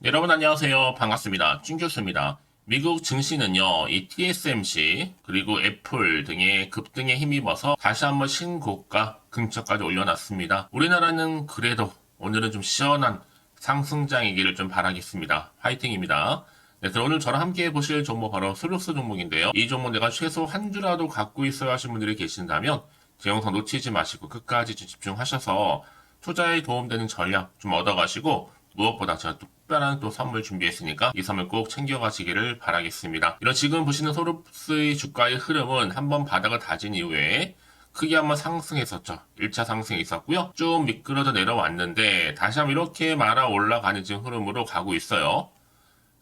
여러분 안녕하세요. 반갑습니다. 준 교수입니다. 미국 증시는요, 이 TSMC 그리고 애플 등의 급등에 힘입어서 다시 한번 신고가 근처까지 올려놨습니다. 우리나라는 그래도 오늘은 좀 시원한 상승장이기를 좀 바라겠습니다. 화이팅입니다. 네, 그럼 오늘 저랑 함께 해보실 종목 바로 스루스 종목인데요. 이 종목 내가 최소 한 주라도 갖고 있어야 하신 분들이 계신다면 제 영상 놓치지 마시고 끝까지 좀 집중하셔서 투자에 도움되는 전략 좀 얻어가시고 무엇보다 제가 특별한 또 선물 준비했으니까 이 선물 꼭 챙겨가시기를 바라겠습니다. 이런 지금 보시는 소릅스의 주가의 흐름은 한번 바닥을 다진 이후에 크게 한번 상승했었죠. 1차 상승이 있었고요. 쭉 미끄러져 내려왔는데 다시 한번 이렇게 말아 올라가는 지금 흐름으로 가고 있어요.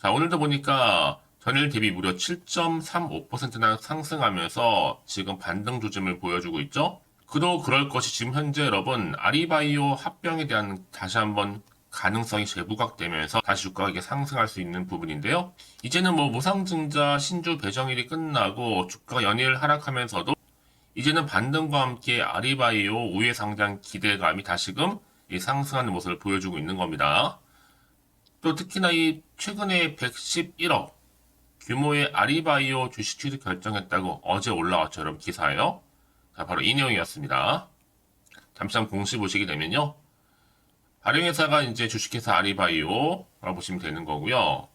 자, 오늘도 보니까 전일 대비 무려 7.35%나 상승하면서 지금 반등 조짐을 보여주고 있죠. 그도 그럴 것이 지금 현재 여러분 아리바이오 합병에 대한 다시 한번 가능성이 재부각되면서 다시 주가가 이게 상승할 수 있는 부분인데요. 이제는 뭐 무상증자 신주 배정일이 끝나고 주가가 연일 하락하면서도 이제는 반등과 함께 아리바이오 우회 상장 기대감이 다시금 이 상승하는 모습을 보여주고 있는 겁니다. 또 특히나 이 최근에 111억 규모의 아리바이오 주식 취득 결정했다고 어제 올라왔죠. 여러분 기사예요. 자, 바로 이 내용이었습니다. 잠시 한번 공시 보시게 되면요. 발행회사가 이제 주식회사 아리바이오라고 보시면 되는 거고요.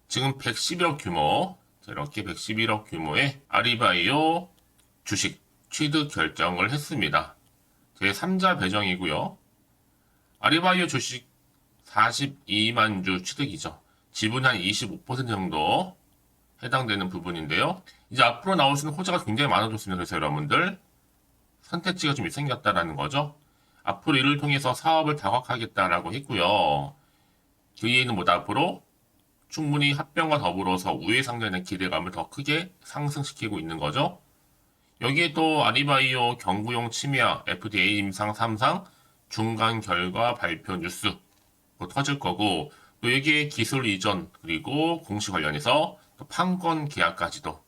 지금 111억 규모, 이렇게 111억 규모의 아리바이오 주식 취득 결정을 했습니다. 제 3자 배정이고요. 아리바이오 주식 42만 주 취득이죠. 지분 한 25% 정도 해당되는 부분인데요. 이제 앞으로 나올 수 있는 호재가 굉장히 많아졌습니다. 그래서 여러분들 선택지가 좀 생겼다라는 거죠. 앞으로 이를 통해서 사업을 다각하겠다라고 했고요. 그 이해는 뭐다 앞으로 충분히 합병과 더불어서 우회 상장의 기대감을 더 크게 상승시키고 있는 거죠. 여기에 또 아리바이오 경구용 침야 FDA 임상 3상 중간 결과 발표 뉴스 또 터질 거고 또 여기에 기술 이전 그리고 공시 관련해서 또 판권 계약까지도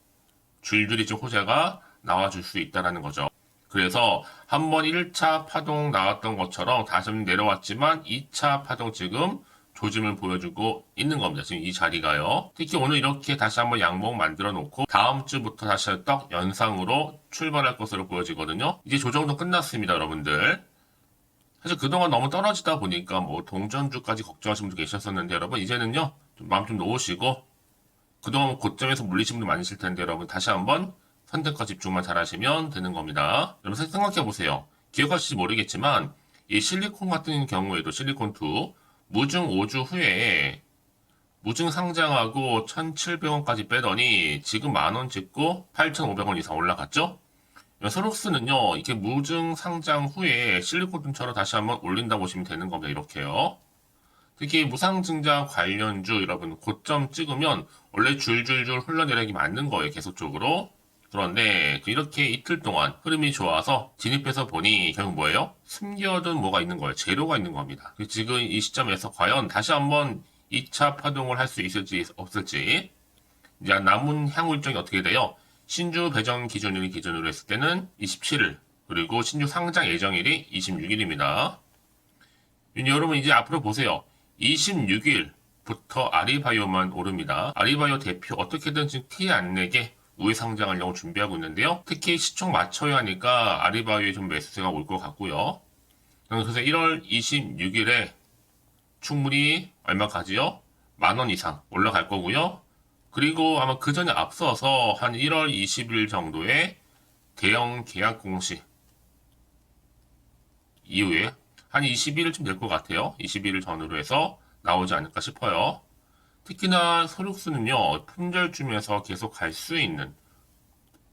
줄줄이 좀 호재가 나와줄 수 있다는 거죠. 그래서 한번 1차 파동 나왔던 것처럼 다시 한번 내려왔지만 2차 파동 지금 조짐을 보여주고 있는 겁니다. 지금 이 자리가요. 특히 오늘 이렇게 다시 한번 양봉 만들어 놓고 다음 주부터 다시 떡 연상으로 출발할 것으로 보여지거든요. 이제 조정도 끝났습니다, 여러분들. 사실 그동안 너무 떨어지다 보니까 뭐 동전주까지 걱정하시는 분도 계셨었는데 여러분 이제는요 좀 마음 좀 놓으시고 그동안 고점에서 물리신 분도 많으실 텐데 여러분 다시 한번 선택과 집중만 잘 하시면 되는 겁니다. 여러분 생각해 보세요. 기억하실지 모르겠지만 이 실리콘 같은 경우에도 실리콘2 무증 5주 후에 무증 상장하고 1,700원까지 빼더니 지금 만원 찍고 8,500원 이상 올라갔죠? 소록스는요 이게 무증 상장 후에 실리콘처럼 다시 한번 올린다고 보시면 되는 겁니다. 이렇게요. 특히 무상증자 관련주 여러분 고점 찍으면 원래 줄줄줄 흘러내리기 맞는 거예요. 계속적으로. 그런데 이렇게 이틀 동안 흐름이 좋아서 진입해서 보니 결국 뭐예요? 숨겨둔 뭐가 있는 거예요. 재료가 있는 겁니다. 지금 이 시점에서 과연 다시 한번 2차 파동을 할 수 있을지 없을지 이제 남은 향후 일정이 어떻게 돼요? 신주 배정 기준일 기준으로 했을 때는 27일 그리고 신주 상장 예정일이 26일입니다. 여러분 이제 앞으로 보세요. 26일부터 아리바이오만 오릅니다. 아리바이오 대표 어떻게든 지금 티 안 내게 우회 상장하려고 준비하고 있는데요. 특히 시총 맞춰야 하니까 아리바이오에 좀 매수세가 올 것 같고요. 그래서 1월 26일에 충분히 얼마까지요? 만원 이상 올라갈 거고요. 그리고 아마 그 전에 앞서서 한 1월 20일 정도에 대형 계약 공시 이후에 한 21일쯤 될 것 같아요. 21일 전후로 해서 나오지 않을까 싶어요. 특히나 소륙수는요, 품절주면서 계속 갈 수 있는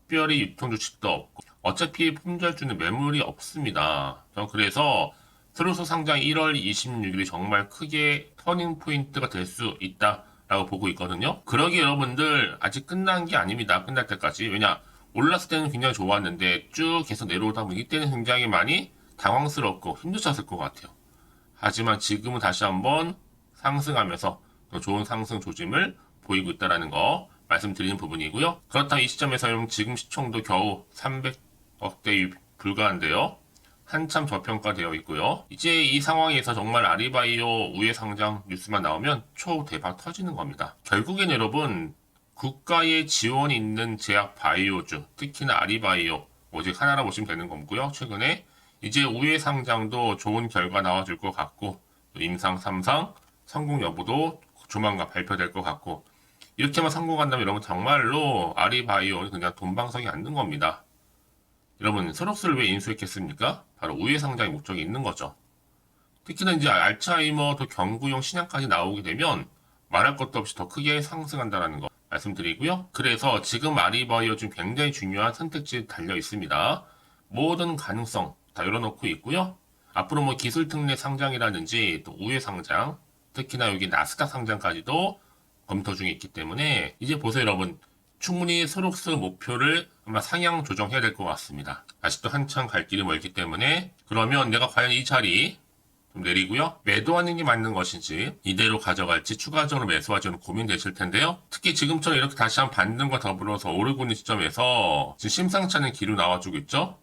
특별히 유통 주식도 없고, 어차피 품절주는 매물이 없습니다. 그래서 소륙수 상장 1월 26일이 정말 크게 터닝 포인트가 될 수 있다라고 보고 있거든요. 그러기 여러분들 아직 끝난 게 아닙니다. 끝날 때까지. 왜냐, 올랐을 때는 굉장히 좋았는데 쭉 계속 내려오다 보니 이때는 굉장히 많이 당황스럽고 힘드셨을 것 같아요. 하지만 지금은 다시 한번 상승하면서 더 좋은 상승 조짐을 보이고 있다는 거 말씀드리는 부분이고요. 그렇다면 이 시점에서 지금 시총도 겨우 300억대 불과한데요. 한참 저평가되어 있고요. 이제 이 상황에서 정말 아리바이오 우회 상장 뉴스만 나오면 초대박 터지는 겁니다. 결국엔 여러분 국가의 지원이 있는 제약 바이오주, 특히나 아리바이오 오직 하나라 보시면 되는 거고요. 최근에 이제 우회 상장도 좋은 결과 나와줄 것 같고 또 임상 3상 성공 여부도 조만간 발표될 것 같고 이렇게만 성공한다면 여러분 정말로 아리바이오는 그냥 돈방석이 안 든 겁니다. 여러분 서록스를 왜 인수했겠습니까? 바로 우회 상장의 목적이 있는 거죠. 특히나 이제 알츠하이머 또 경구용 신약까지 나오게 되면 말할 것도 없이 더 크게 상승한다는 거 말씀드리고요. 그래서 지금 아리바이오 중 굉장히 중요한 선택지에 달려 있습니다. 모든 가능성 다 열어놓고 있고요. 앞으로 뭐 기술 특례 상장이라든지 또 우회 상장, 특히나 여기 나스닥 상장까지도 검토 중에 있기 때문에 이제 보세요 여러분. 충분히 소록스 목표를 아마 상향 조정해야 될 것 같습니다. 아직도 한참 갈 길이 멀기 때문에 그러면 내가 과연 이 자리 좀 내리고요. 매도하는 게 맞는 것인지 이대로 가져갈지 추가적으로 매수하지는 고민되실 텐데요. 특히 지금처럼 이렇게 다시 한 반등과 더불어서 오르고 있는 시점에서 지금 심상치 않은 기류 나와주고 있죠.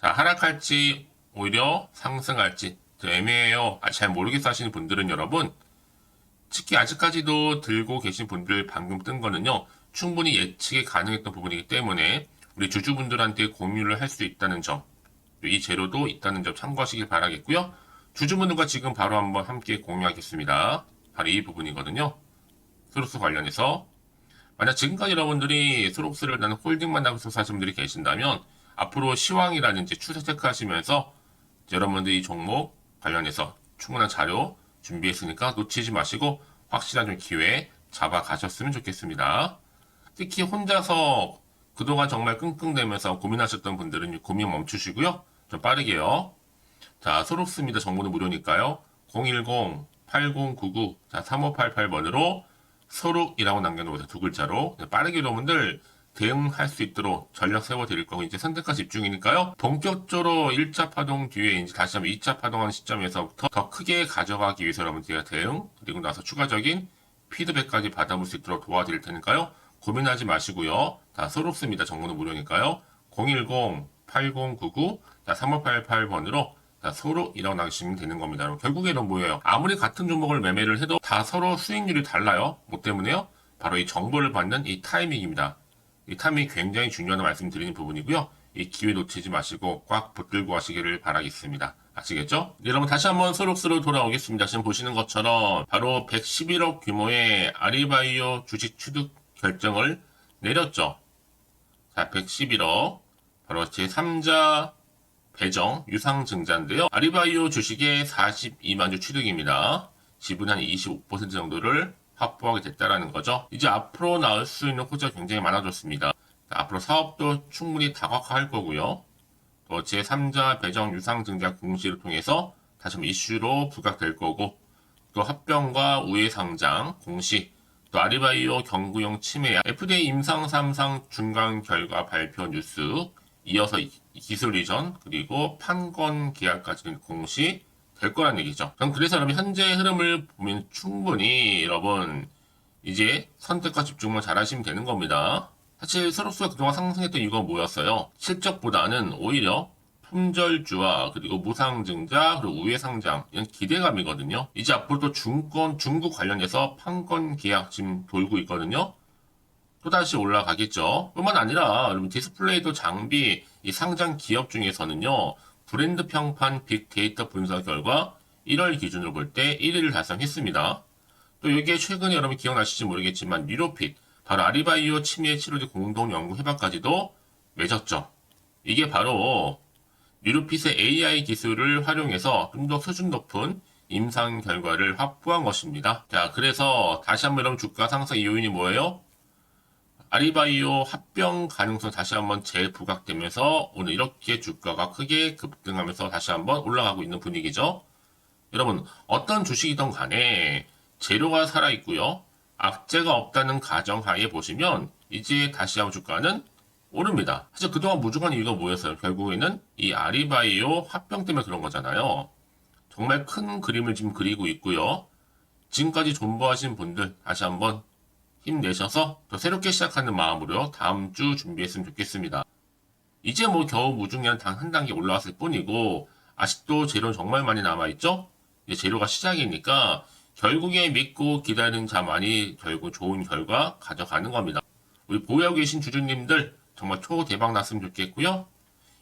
자, 하락할지 오히려 상승할지 애매해요. 잘 모르겠어 하시는 분들은 여러분 특히 아직까지도 들고 계신 분들 방금 뜬 거는요. 충분히 예측이 가능했던 부분이기 때문에 우리 주주분들한테 공유를 할 수 있다는 점, 이 재료도 있다는 점 참고하시길 바라겠고요. 주주분들과 지금 바로 한번 함께 공유하겠습니다. 바로 이 부분이거든요. 스록스 관련해서 만약 지금까지 여러분들이 스록스를 나는 홀딩만 하고 사시는 분들이 계신다면 앞으로 시황이라든지 추세 체크하시면서 여러분들이 이 종목 관련해서 충분한 자료 준비했으니까 놓치지 마시고 확실한 좀 기회 잡아 가셨으면 좋겠습니다. 특히 혼자서 그동안 정말 끙끙대면서 고민하셨던 분들은 고민 멈추시고요. 좀 빠르게요. 자, 소록스입니다. 정보는 무료니까요. 010-8099 3588번으로 소록이라고 남겨놓으세요. 두 글자로. 빠르게 여러분들 대응할 수 있도록 전략 세워드릴 거고 이제 선택과 집중이니까요. 본격적으로 1차 파동 뒤에 이제 다시 한번 2차 파동하는 시점에서부터 더 크게 가져가기 위해서 여러분들이 대응 그리고 나서 추가적인 피드백까지 받아볼 수 있도록 도와드릴 테니까요. 고민하지 마시고요. 다 소록스입니다. 정보는 무료니까요. 010-8099 3588번으로 소록이라고 나가시면 되는 겁니다. 결국에는 뭐예요? 아무리 같은 종목을 매매를 해도 다 서로 수익률이 달라요. 뭐 때문에요? 바로 이 정보를 받는 이 타이밍입니다. 이 타이밍이 굉장히 중요하다고 말씀드리는 부분이고요. 이 기회 놓치지 마시고 꽉 붙들고 하시기를 바라겠습니다. 아시겠죠? 여러분 다시 한번 소록스로 돌아오겠습니다. 지금 보시는 것처럼 바로 111억 규모의 아리바이오 주식 취득 결정을 내렸죠. 자, 111억 바로 제3자 배정 유상증자인데요. 아리바이오 주식의 42만 주 취득입니다. 지분 한 25% 정도를 확보하게 됐다라는 거죠. 이제 앞으로 나올 수 있는 호재가 굉장히 많아졌습니다. 앞으로 사업도 충분히 다각화할 거고요. 또 제3자 배정 유상증자 공시를 통해서 다시 한번 이슈로 부각될 거고 또 합병과 우회 상장 공시 또 아리바이오 경구용 침해 FDA 임상 3상 중간 결과 발표 뉴스 이어서 기술 이전 그리고 판권 계약까지 공시 될 거란 얘기죠. 그럼 그래서 여러분 현재 흐름을 보면 충분히 여러분 이제 선택과 집중만 잘 하시면 되는 겁니다. 사실 서록스가 그동안 상승했던 이유가 뭐였어요? 실적보다는 오히려 품절주와 그리고 무상증자 그리고 우회상장 이런 기대감이거든요. 이제 앞으로 또 중국 관련해서 판권 계약 지금 돌고 있거든요. 또다시 올라가겠죠. 뿐만 아니라 여러분 디스플레이도 장비 이 상장 기업 중에서는요. 브랜드 평판 빅데이터 분석 결과 1월 기준으로 볼 때 1위를 달성했습니다. 또 여기에 최근에 여러분 기억나실지 모르겠지만 뉴로핏 바로 아리바이오 치매 치료제 공동 연구 협약까지도 맺었죠. 이게 바로 뉴로핏의 AI 기술을 활용해서 좀 더 수준 높은 임상 결과를 확보한 것입니다. 자, 그래서 다시 한번 여러분 주가 상승 요인이 뭐예요? 아리바이오 합병 가능성 다시 한번 재부각되면서 오늘 이렇게 주가가 크게 급등하면서 다시 한번 올라가고 있는 분위기죠. 여러분 어떤 주식이든 간에 재료가 살아있고요. 악재가 없다는 가정하에 보시면 이제 다시 한번 주가는 오릅니다. 사실 그동안 무중한 이유가 뭐였어요? 결국에는 이 아리바이오 합병 때문에 그런 거잖아요. 정말 큰 그림을 지금 그리고 있고요. 지금까지 존버하신 분들 다시 한번 힘내셔서 더 새롭게 시작하는 마음으로 다음 주 준비했으면 좋겠습니다. 이제 뭐 겨우 무중량 단 한 단계 올라왔을 뿐이고 아직도 재료는 정말 많이 남아있죠? 이제 재료가 시작이니까 결국에 믿고 기다리는 자만이 결국 좋은 결과 가져가는 겁니다. 우리 보유하고 계신 주주님들 정말 초대박 났으면 좋겠고요.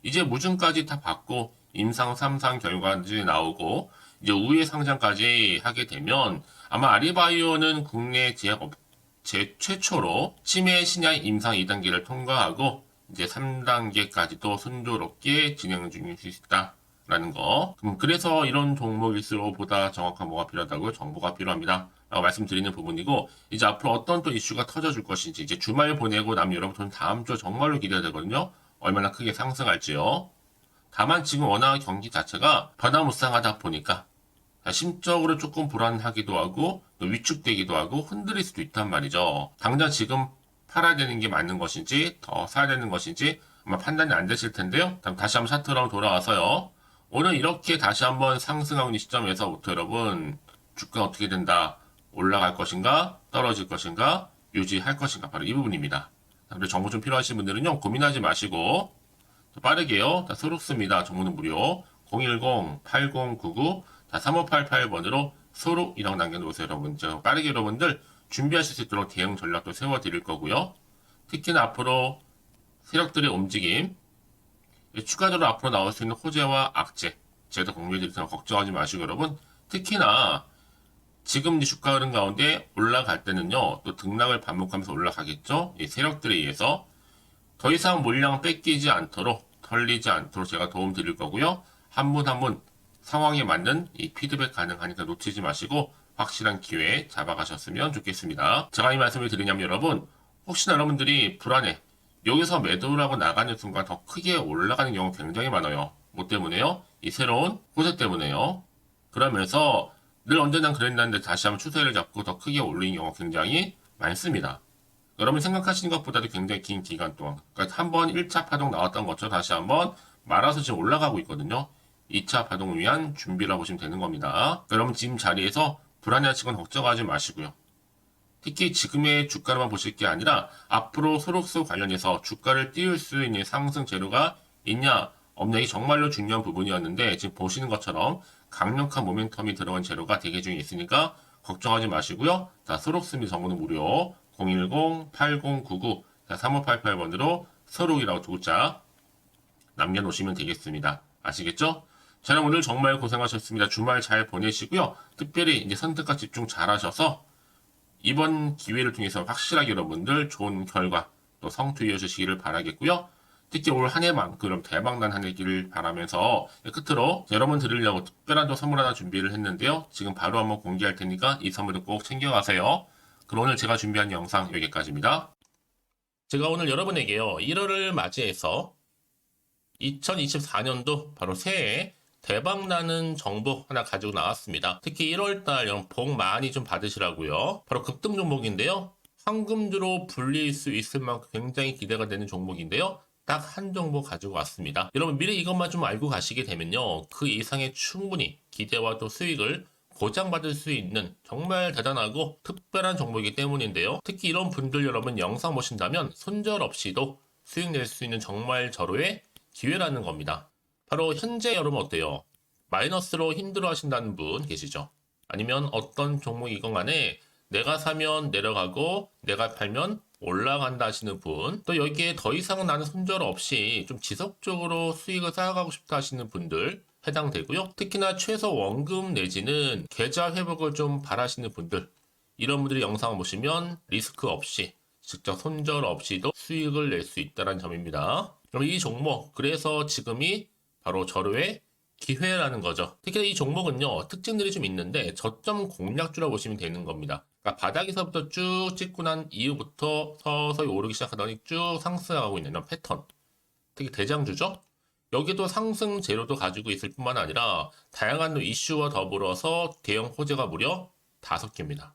이제 무증까지 다 받고 임상 3상 결과까지 나오고 이제 우회 상장까지 하게 되면 아마 아리바이오는 국내 제약업체 최초로 치매 신약 임상 2단계를 통과하고 이제 3단계까지도 순조롭게 진행 중일 수 있다라는 거. 그래서 이런 종목일수록 보다 정확한 뭐가 필요하다고요? 정보가 필요합니다. 라고 말씀드리는 부분이고 이제 앞으로 어떤 또 이슈가 터져줄 것인지 이제 주말 보내고 남 여러분 다음 주 정말로 기대가 되거든요. 얼마나 크게 상승할지요. 다만 지금 워낙 경기 자체가 변화무쌍하다 보니까 심적으로 조금 불안하기도 하고 또 위축되기도 하고 흔들릴 수도 있단 말이죠. 당장 지금 팔아야 되는 게 맞는 것인지 더 사야 되는 것인지 아마 판단이 안 되실 텐데요. 다시 한번 차트로 돌아와서요. 오늘 이렇게 다시 한번 상승하고 있는 시점에서부터 여러분 주가 어떻게 된다? 올라갈 것인가? 떨어질 것인가? 유지할 것인가? 바로 이 부분입니다. 그리고 정보 좀 필요하신 분들은요. 고민하지 마시고 빠르게요. 다 소록습니다. 정보는 무료. 010-8099-3588번으로 소록 1형 남겨놓으세요. 여러분. 빠르게 여러분들 준비하실 수 있도록 대응 전략도 세워드릴 거고요. 특히나 앞으로 세력들의 움직임, 추가적으로 앞으로 나올 수 있는 호재와 악재, 제가 공유해드릴 테니 걱정하지 마시고 여러분. 특히나 지금 이 주가 흐름 가운데 올라갈 때는요. 또 등락을 반복하면서 올라가겠죠. 이 세력들에 의해서 더 이상 물량 뺏기지 않도록 털리지 않도록 제가 도움 드릴 거고요. 한 분 한 분 상황에 맞는 이 피드백 가능하니까 놓치지 마시고 확실한 기회 잡아가셨으면 좋겠습니다. 제가 이 말씀을 드리냐면 여러분 혹시나 여러분들이 불안해 여기서 매도를 하고 나가는 순간 더 크게 올라가는 경우 굉장히 많아요. 뭐 때문에요? 이 새로운 호재 때문에요. 그러면서 늘 언제나 그랬는데 다시 한번 추세를 잡고 더 크게 올리는 경우가 굉장히 많습니다. 여러분 생각하시는 것보다도 굉장히 긴 기간 동안 그러니까 한번 1차 파동 나왔던 것처럼 다시 한번 말아서 지금 올라가고 있거든요. 2차 파동을 위한 준비라고 보시면 되는 겁니다. 여러분 지금 자리에서 불안해하시거나 걱정하지 마시고요. 특히 지금의 주가로만 보실 게 아니라 앞으로 소록수 관련해서 주가를 띄울 수 있는 상승 재료가 있냐 없냐 이 정말로 중요한 부분이었는데 지금 보시는 것처럼 강력한 모멘텀이 들어간 재료가 대기 중에 있으니까 걱정하지 마시고요. 자, 소록수미 정보는 무료 010-8099-3588번으로 소록이라고 두 글자 남겨놓으시면 되겠습니다. 아시겠죠? 자, 오늘 정말 고생하셨습니다. 주말 잘 보내시고요. 특별히 이제 선택과 집중 잘 하셔서 이번 기회를 통해서 확실하게 여러분들 좋은 결과 또 성투 이어주시기를 바라겠고요. 특히 올 한 해만큼 대박난 한 해기를 바라면서 끝으로 여러분 드리려고 특별한 또 선물 하나 준비를 했는데요. 지금 바로 한번 공개할 테니까 이 선물을 꼭 챙겨가세요. 그럼 오늘 제가 준비한 영상 여기까지입니다. 제가 오늘 여러분에게요. 1월을 맞이해서 2024년도 바로 새해 대박나는 정보 하나 가지고 나왔습니다. 특히 1월달 복 많이 좀 받으시라고요. 바로 급등 종목인데요. 황금주로 불릴 수 있을 만큼 굉장히 기대가 되는 종목인데요. 딱 한 종목 가지고 왔습니다. 여러분 미리 이것만 좀 알고 가시게 되면요. 그 이상의 충분히 기대와 또 수익을 보장받을 수 있는 정말 대단하고 특별한 종목이기 때문인데요. 특히 이런 분들 여러분 영상 보신다면 손절 없이도 수익 낼 수 있는 정말 절호의 기회라는 겁니다. 바로 현재 여러분 어때요? 마이너스로 힘들어 하신다는 분 계시죠? 아니면 어떤 종목이건 간에 내가 사면 내려가고 내가 팔면 올라간다 하시는 분, 또 여기에 더 이상 나는 손절 없이 좀 지속적으로 수익을 쌓아가고 싶다 하시는 분들 해당되고요. 특히나 최소 원금 내지는 계좌 회복을 좀 바라시는 분들, 이런 분들이 영상을 보시면 리스크 없이 직접 손절 없이도 수익을 낼 수 있다는 점입니다. 그럼 이 종목, 그래서 지금이 바로 절호의 기회라는 거죠. 특히 이 종목은요, 특징들이 좀 있는데 저점 공략주라고 보시면 되는 겁니다. 그러니까 바닥에서부터 쭉 찍고 난 이후부터 서서히 오르기 시작하더니 쭉 상승하고 있는 이런 패턴. 특히 대장주죠. 여기도 상승 재료도 가지고 있을 뿐만 아니라 다양한 이슈와 더불어서 대형 호재가 무려 5개입니다.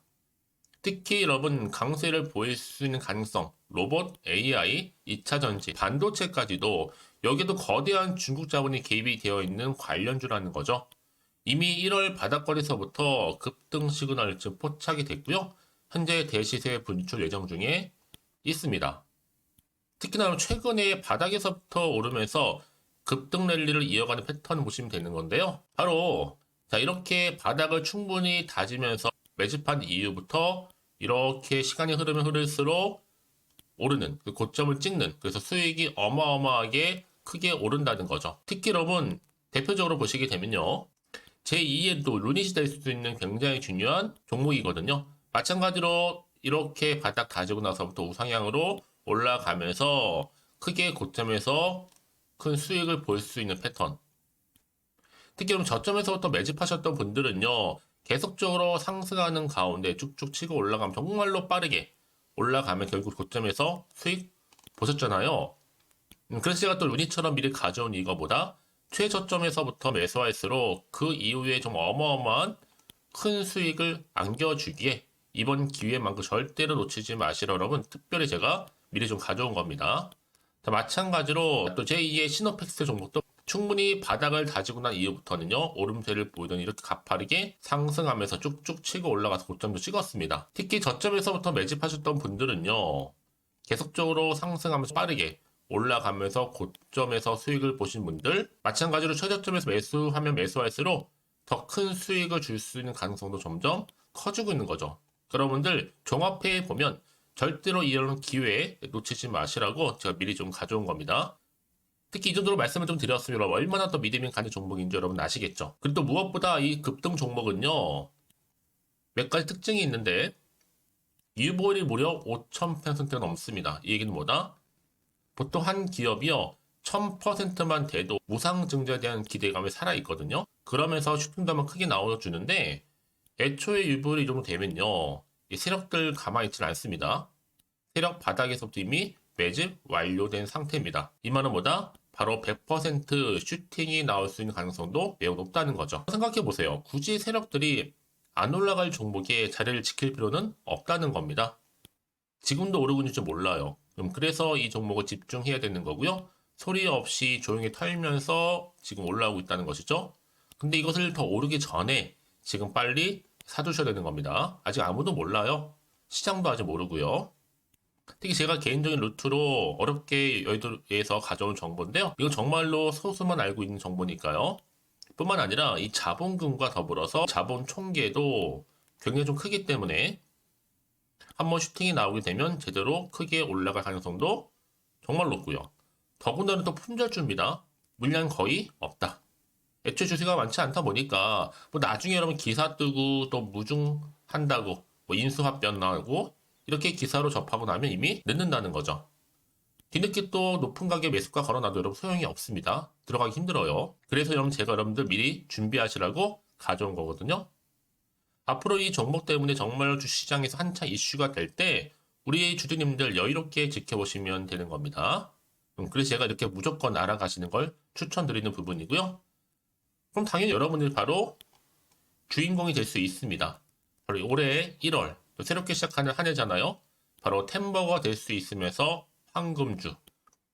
특히 여러분 강세를 보일 수 있는 가능성, 로봇, AI, 2차 전지, 반도체까지도 여기도 거대한 중국 자본이 개입이 되어 있는 관련주라는 거죠. 이미 1월 바닥거리서부터 급등 시그널 즉 포착이 됐고요. 현재 대시세 분출 예정 중에 있습니다. 특히나 최근에 바닥에서부터 오르면서 급등 랠리를 이어가는 패턴을 보시면 되는 건데요. 바로 자 이렇게 바닥을 충분히 다지면서 매집한 이후부터 이렇게 시간이 흐르면 흐를수록 오르는 그 고점을 찍는, 그래서 수익이 어마어마하게 크게 오른다는 거죠. 특히 여러분 대표적으로 보시게 되면요, 제2의 또 루닛이 될 수도 있는 굉장히 중요한 종목이거든요. 마찬가지로 이렇게 바닥 다지고 나서부터 우상향으로 올라가면서 크게 고점에서 큰 수익을 볼 수 있는 패턴. 특히 그럼 저점에서부터 매집하셨던 분들은요, 계속적으로 상승하는 가운데 쭉쭉 치고 올라가면 정말로 빠르게 올라가면 결국 고점에서 수익 보셨잖아요. 그래서 제가 또 루닛처럼 미리 가져온 이거보다 최저점에서부터 매수할수록 그 이후에 좀 어마어마한 큰 수익을 안겨주기에 이번 기회만큼 절대로 놓치지 마시라 여러분, 특별히 제가 미리 좀 가져온 겁니다. 자, 마찬가지로 또 제2의 시노팩스 종목도 충분히 바닥을 다지고 난 이후부터는요, 오름세를 보이더니 이렇게 가파르게 상승하면서 쭉쭉 치고 올라가서 고점도 찍었습니다. 특히 저점에서부터 매집하셨던 분들은요, 계속적으로 상승하면서 빠르게 올라가면서 고점에서 수익을 보신 분들, 마찬가지로 최저점에서 매수하면 매수할수록 더 큰 수익을 줄 수 있는 가능성도 점점 커지고 있는 거죠. 여러분들 종합해 보면 절대로 이런 기회에 놓치지 마시라고 제가 미리 좀 가져온 겁니다. 특히 이 정도로 말씀을 좀 드렸으면 여러분 얼마나 더 믿음이 가는 종목인지 여러분 아시겠죠? 그리고 또 무엇보다 이 급등 종목은요, 몇 가지 특징이 있는데 유보율이 무려 5,000%가 넘습니다. 이 얘기는 뭐다? 보통 한 기업이요 1000%만 돼도 무상증자에 대한 기대감이 살아있거든요. 그러면서 슈팅도 한번 크게 나와주는데 애초에 유보율이 이 정도 되면요, 이 세력들 가만히 있지는 않습니다. 세력 바닥에서부터 이미 매집 완료된 상태입니다. 이 말은 뭐다? 바로 100% 슈팅이 나올 수 있는 가능성도 매우 높다는 거죠. 생각해보세요. 굳이 세력들이 안 올라갈 종목에 자리를 지킬 필요는 없다는 겁니다. 지금도 오르고 있는지 몰라요. 그래서 이 종목을 집중해야 되는 거고요. 소리 없이 조용히 털면서 지금 올라오고 있다는 것이죠. 근데 이것을 더 오르기 전에 지금 빨리 사두셔야 되는 겁니다. 아직 아무도 몰라요. 시장도 아직 모르고요. 특히 제가 개인적인 루트로 어렵게 여의도에서 가져온 정보인데요. 이건 정말로 소수만 알고 있는 정보니까요. 뿐만 아니라 이 자본금과 더불어서 자본 총계도 굉장히 좀 크기 때문에 한번 슈팅이 나오게 되면 제대로 크게 올라갈 가능성도 정말 높고요. 더군다나 또 품절주입니다. 물량 거의 없다. 애초에 주식가 많지 않다 보니까 뭐 나중에 여러분 기사 뜨고 또 무중한다고 뭐 인수합병 나오고 이렇게 기사로 접하고 나면 이미 늦는다는 거죠. 뒤늦게 또 높은 가격에 매수가 걸어놔도 여러분 소용이 없습니다. 들어가기 힘들어요. 그래서 여러분 제가 여러분들 미리 준비하시라고 가져온 거거든요. 앞으로 이 종목 때문에 정말 주시장에서 한차 이슈가 될 때 우리 주주님들 여유롭게 지켜보시면 되는 겁니다. 그래서 제가 이렇게 무조건 알아가시는 걸 추천드리는 부분이고요. 그럼 당연히 여러분들이 바로 주인공이 될 수 있습니다. 바로 올해 1월 또 새롭게 시작하는 한 해잖아요. 바로 템버가 될 수 있으면서 황금주,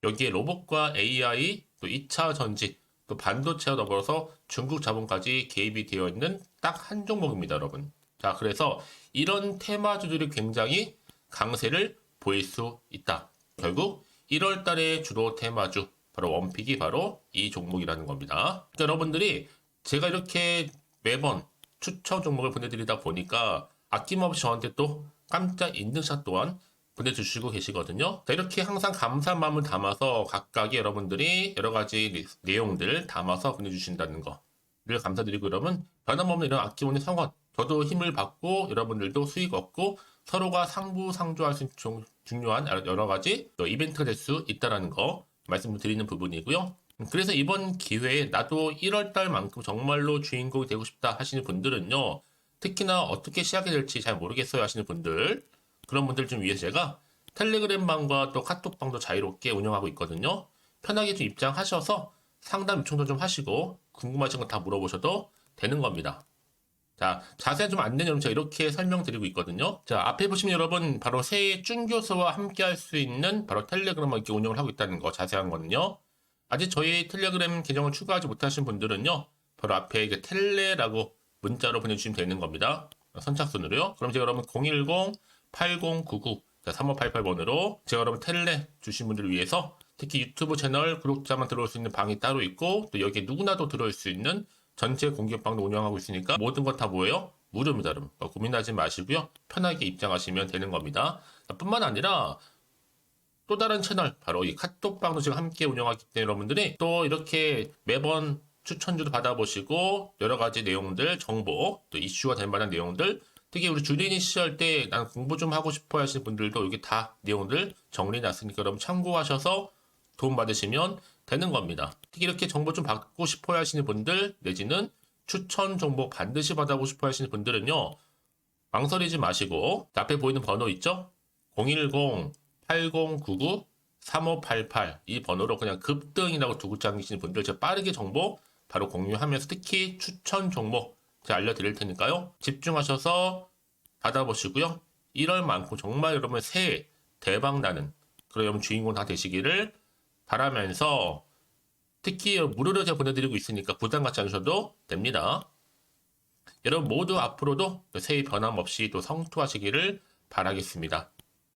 여기에 로봇과 AI, 또 2차 전지, 또 반도체와 더불어서 중국 자본까지 개입이 되어 있는 딱 한 종목입니다, 여러분. 자, 그래서 이런 테마주들이 굉장히 강세를 보일 수 있다. 결국 1월 달에 주로 테마주, 바로 원픽이 바로 이 종목이라는 겁니다. 그러니까 여러분들이 제가 이렇게 매번 추천 종목을 보내드리다 보니까 아낌없이 저한테 또 깜짝 인증샷 또한 보내주시고 계시거든요. 자, 이렇게 항상 감사한 마음을 담아서 각각의 여러분들이 여러 가지 내용들 담아서 보내주신다는 거를 감사드리고, 여러분 변함없는 이런 아낌없는 성원, 저도 힘을 받고 여러분들도 수익 얻고 서로가 상부상조할 수 있는 중요한 여러 가지 이벤트가 될 수 있다는 거 말씀드리는 부분이고요. 그래서 이번 기회에 나도 1월달만큼 정말로 주인공이 되고 싶다 하시는 분들은요, 특히나 어떻게 시작이 될지 잘 모르겠어요 하시는 분들, 그런 분들 좀 위해서 제가 텔레그램 방과 또 카톡방도 자유롭게 운영하고 있거든요. 편하게 좀 입장하셔서 상담 요청도 좀 하시고 궁금하신 거 다 물어보셔도 되는 겁니다. 자, 자세한 좀 안내는 여러분 제가 이렇게 설명드리고 있거든요. 자, 앞에 보시면 여러분 바로 새해 쭌교수와 함께 할 수 있는 바로 텔레그램을 이렇게 운영을 하고 있다는 거, 자세한 거는요. 아직 저희 텔레그램 계정을 추가하지 못하신 분들은요, 바로 앞에 이제 텔레라고 문자로 보내주시면 되는 겁니다. 선착순으로요. 그럼 제가 여러분 010-8099 3588번으로 제가 여러분 텔레 주신 분들을 위해서 특히 유튜브 채널 구독자만 들어올 수 있는 방이 따로 있고 또 여기에 누구나도 들어올 수 있는 전체 공개방도 운영하고 있으니까 모든 것 다 뭐예요? 무료입니다, 여러분. 고민하지 마시고요. 편하게 입장하시면 되는 겁니다. 뿐만 아니라 또 다른 채널, 바로 이 카톡방도 지금 함께 운영하기 때문에 여러분들이 또 이렇게 매번 추천주도 받아보시고 여러 가지 내용들, 정보, 또 이슈가 될 만한 내용들, 특히 우리 주린이 시절 때 난 공부 좀 하고 싶어 하시는 분들도 여기 다 내용들 정리해놨으니까 여러분 참고하셔서 도움 받으시면 되는 겁니다. 특히 이렇게 정보 좀 받고 싶어 하시는 분들 내지는 추천 정보 반드시 받아보고 싶어 하시는 분들은요. 망설이지 마시고 앞에 보이는 번호 있죠? 010-8099-3588 이 번호로 그냥 급등이라고 두고 다니시는 분들 제가 빠르게 정보 바로 공유하면서 특히 추천 종목 제가 알려드릴 테니까요. 집중하셔서 받아보시고요. 1월만큼 정말 여러분 새해 대박 나는 그런 여러분 주인공 다 되시기를 바라면서 특히 무료로 제가 보내드리고 있으니까 부담 갖지 않으셔도 됩니다. 여러분 모두 앞으로도 새해 변함없이 또 성투하시기를 바라겠습니다.